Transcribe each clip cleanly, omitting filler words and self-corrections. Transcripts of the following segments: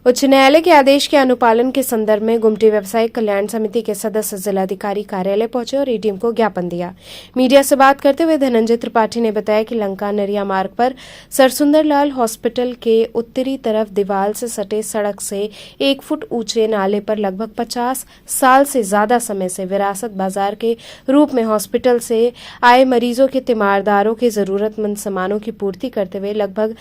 उच्च न्यायालय के आदेश के अनुपालन के संदर्भ में गुमटी व्यवसायिक कल्याण समिति के सदस्य जिलाधिकारी कार्यालय पहुंचे और एडीएम को ज्ञापन दिया। मीडिया से बात करते हुए धनंजय त्रिपाठी ने बताया कि लंका नरिया मार्ग पर सरसुंदर लाल हॉस्पिटल के उत्तरी तरफ दीवार से सटे सड़क से 1 फुट ऊंचे नाले पर लगभग 50 साल से ज्यादा समय से विरासत बाजार के रूप में हॉस्पिटल से आए मरीजों के तीमारदारों के जरूरतमंद सामानों की पूर्ति करते हुए लगभग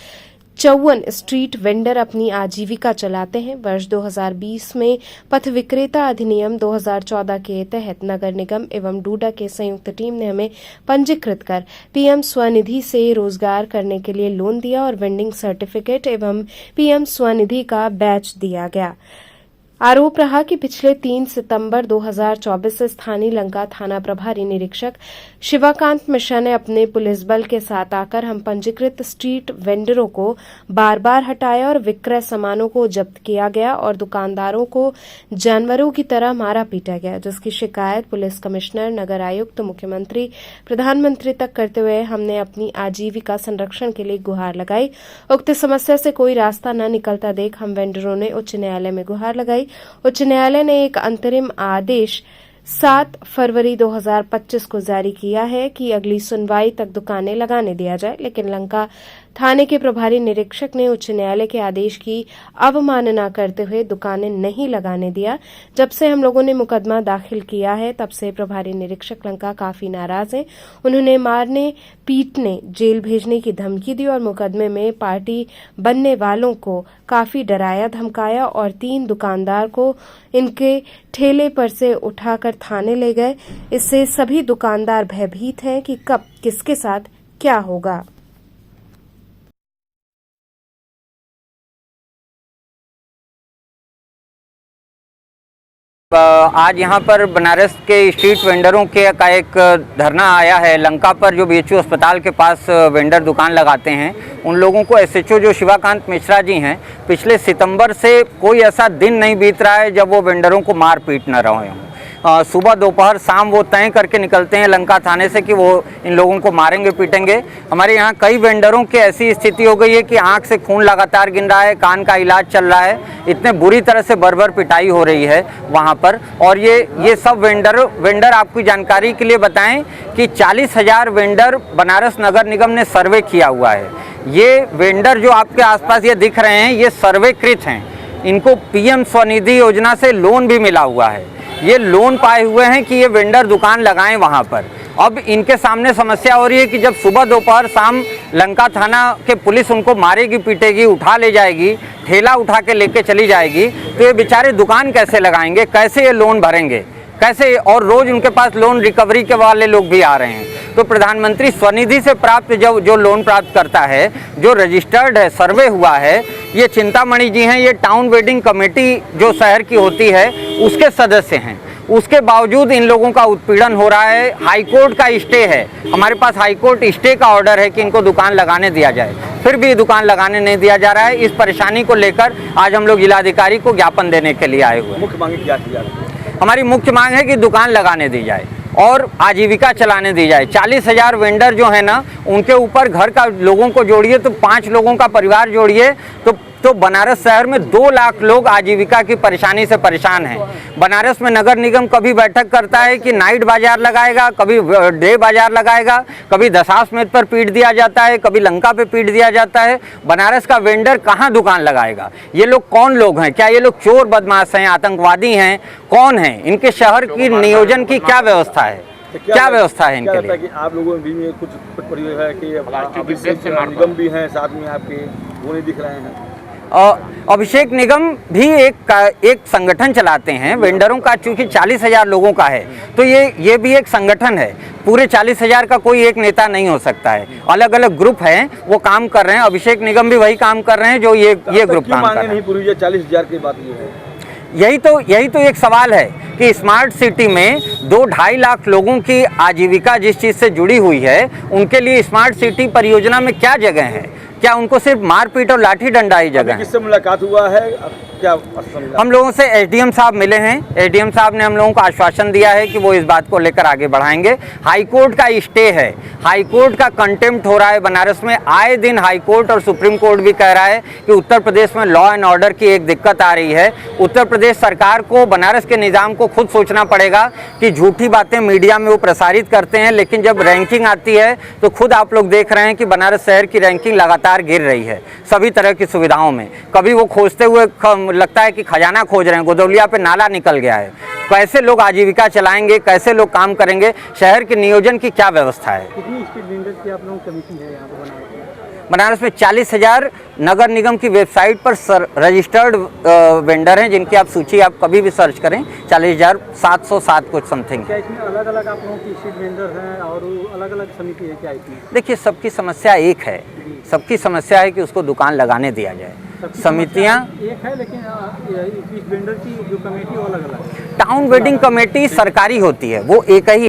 54 स्ट्रीट वेंडर अपनी आजीविका चलाते हैं। वर्ष 2020 में पथ विक्रेता अधिनियम 2014 के तहत नगर निगम एवं डूडा के संयुक्त टीम ने हमें पंजीकृत कर पीएम स्वनिधि से रोजगार करने के लिए लोन दिया और वेंडिंग सर्टिफिकेट एवं पीएम स्वनिधि का बैच दिया गया। आरोप रहा कि पिछले 3 सितंबर 2024 से स्थानीय लंका थाना प्रभारी निरीक्षक शिवाकांत मिश्रा ने अपने पुलिस बल के साथ आकर हम पंजीकृत स्ट्रीट वेंडरों को बार बार हटाया और विक्रय सामानों को जब्त किया गया और दुकानदारों को जानवरों की तरह मारा पीटा गया, जिसकी शिकायत पुलिस कमिश्नर, नगर आयुक्त, मुख्यमंत्री, प्रधानमंत्री तक करते हुए हमने अपनी आजीविका संरक्षण के लिए गुहार लगाई। उक्त समस्या से कोई रास्ता न निकलता देख हम वेंडरों ने उच्च न्यायालय में गुहार लगाई। उच्च न्यायालय ने एक अंतरिम आदेश 7 फरवरी 2025 को जारी किया है कि अगली सुनवाई तक दुकानें लगाने दिया जाए, लेकिन लंका थाने के प्रभारी निरीक्षक ने उच्च न्यायालय के आदेश की अवमानना करते हुए दुकानें नहीं लगाने दिया। जब से हम लोगों ने मुकदमा दाखिल किया है तब से प्रभारी निरीक्षक लंका काफी नाराज हैं। उन्होंने मारने, पीटने, जेल भेजने की धमकी दी और मुकदमे में पार्टी बनने वालों को काफी डराया धमकाया और 3 दुकानदार को इनके ठेले पर से उठाकर थाने ले गए। इससे सभी दुकानदार भयभीत हैं कि कब किसके साथ क्या होगा। आज यहाँ पर बनारस के स्ट्रीट वेंडरों का एक धरना आया है। लंका पर जो बीएचयू अस्पताल के पास वेंडर दुकान लगाते हैं, उन लोगों को एसएचओ जो शिवाकांत मिश्रा जी हैं, पिछले सितंबर से कोई ऐसा दिन नहीं बीत रहा है जब वो वेंडरों को मार पीट न रहे हों। सुबह, दोपहर, शाम वो तय करके निकलते हैं लंका थाने से कि वो इन लोगों को मारेंगे, पीटेंगे। हमारे यहाँ कई वेंडरों की ऐसी स्थिति हो गई है कि आंख से खून लगातार गिर रहा है, कान का इलाज चल रहा है, इतने बुरी तरह से बर्बर पिटाई हो रही है वहाँ पर। और ये सब वेंडर आपकी जानकारी के लिए बताएं कि 40,000 वेंडर बनारस नगर निगम ने सर्वे किया हुआ है। ये वेंडर जो आपके आसपास ये दिख रहे हैं, ये सर्वेकृत हैं। इनको पीएम स्वनिधि योजना से लोन भी मिला हुआ है। ये लोन पाए हुए हैं कि ये वेंडर दुकान लगाएं वहाँ पर। अब इनके सामने समस्या हो रही है कि जब सुबह, दोपहर, शाम लंका थाना के पुलिस उनको मारेगी, पीटेगी, उठा ले जाएगी, ठेला उठा के लेके चली जाएगी, तो ये बेचारे दुकान कैसे लगाएंगे, कैसे ये लोन भरेंगे, कैसे? और रोज उनके पास लोन रिकवरी के वाले लोग भी आ रहे हैं। तो प्रधानमंत्री स्वनिधि से प्राप्त जो लोन प्राप्त करता है, जो रजिस्टर्ड है, सर्वे हुआ है, ये चिंतामणि जी हैं, ये टाउन वेडिंग कमेटी जो शहर की होती है उसके सदस्य हैं। उसके बावजूद इन लोगों का उत्पीड़न हो रहा है। हाईकोर्ट का स्टे है, हमारे पास हाईकोर्ट स्टे का ऑर्डर है कि इनको दुकान लगाने दिया जाए, फिर भी दुकान लगाने नहीं दिया जा रहा है। इस परेशानी को लेकर आज हम लोग जिलाधिकारी को ज्ञापन देने के लिए आए हुए हैं। मुख्य मांग क्या थी? हमारी मुख्य मांग है कि दुकान लगाने दी जाए और आजीविका चलाने दी जाए। 40,000 वेंडर जो है ना, उनके ऊपर घर का लोगों को जोड़िए तो 5 लोगों का परिवार जोड़िए तो बनारस शहर में 2 लाख लोग आजीविका की परेशानी से परेशान हैं। बनारस में नगर निगम कभी बैठक करता है कि नाइट बाजार लगाएगा, कभी डे बाजार लगाएगा, कभी दशाश्वमेध पर पीट दिया जाता है, कभी लंका पे पीट दिया जाता है। बनारस का वेंडर कहाँ दुकान लगाएगा? ये लोग कौन लोग हैं? क्या ये लोग चोर बदमाश हैं, आतंकवादी हैं, कौन हैं? इनके शहर की नियोजन की क्या व्यवस्था है? क्या व्यवस्था है इनके लिए? कि आप लोगों में कुछ है कि निगम भी हैं साथ में आपके, वो नहीं दिख रहे हैं। अभिषेक निगम भी एक संगठन चलाते हैं वेंडरों का, चूंकि 40,000 लोगों का है तो ये भी एक संगठन है। पूरे 40,000 का कोई एक नेता नहीं हो सकता है, अलग अलग ग्रुप हैं, वो काम कर रहे हैं। अभिषेक निगम भी वही काम कर रहे हैं जो ये ग्रुप काम कर रहे हैं। नहीं पूरी 40,000 की बात ये है। यही तो एक सवाल है कि स्मार्ट सिटी में 2-2.5 लाख लोगों की आजीविका जिस चीज़ से जुड़ी हुई है, उनके लिए स्मार्ट सिटी परियोजना में क्या जगह है? क्या उनको सिर्फ मारपीट और लाठी डंडा ही जगह है? किससे मुलाकात हुआ है? क्या आश्वासन मिला? हम लोगों से एसडीएम साहब मिले हैं। एसडीएम साहब ने हम लोगों को आश्वासन दिया है कि वो इस बात को लेकर आगे बढ़ाएंगे। हाईकोर्ट का स्टे है, हाईकोर्ट का कंटेम्प्ट हो रहा है बनारस में। आए दिन हाईकोर्ट और सुप्रीम कोर्ट भी कह रहा है कि उत्तर प्रदेश में लॉ एंड ऑर्डर की एक दिक्कत आ रही है। उत्तर प्रदेश सरकार को बनारस के निज़ाम को खुद सोचना पड़ेगा कि झूठी बातें मीडिया में वो प्रसारित करते हैं, लेकिन जब रैंकिंग आती है तो खुद आप लोग देख रहे हैं कि बनारस शहर की रैंकिंग लगातार गिर रही है सभी तरह की सुविधाओं में। कभी वो खोजते हुए लगता है कि खजाना खोज रहे हैं, गोदौलिया पे नाला निकल गया है। कैसे लोग आजीविका चलाएंगे, कैसे लोग काम करेंगे, शहर के नियोजन की क्या व्यवस्था है। कितनी स्ट्रीट वेंडर की आप लोगों की कमेटी है यहाँ पे बनारस में 40,000 नगर निगम की वेबसाइट पर रजिस्टर्ड वेंडर हैं, जिनकी आप सूची आप कभी भी सर्च करें 40,707 कुछ समथिंग। क्या इसमें अलग अलग आप लोगों की स्ट्रीट वेंडर हैं और अलग अलग समिति है क्या इसमें? देखिए, सबकी समस्या एक है, सबकी समस्या है कि उसको दुकान लगाने दिया जाए। समितियां एक है, लेकिन स्ट्रीट वेंडर की जो कमेटी वो अलग अलग है। टाउन वेडिंग कमेटी सरकारी होती है, वो एक ही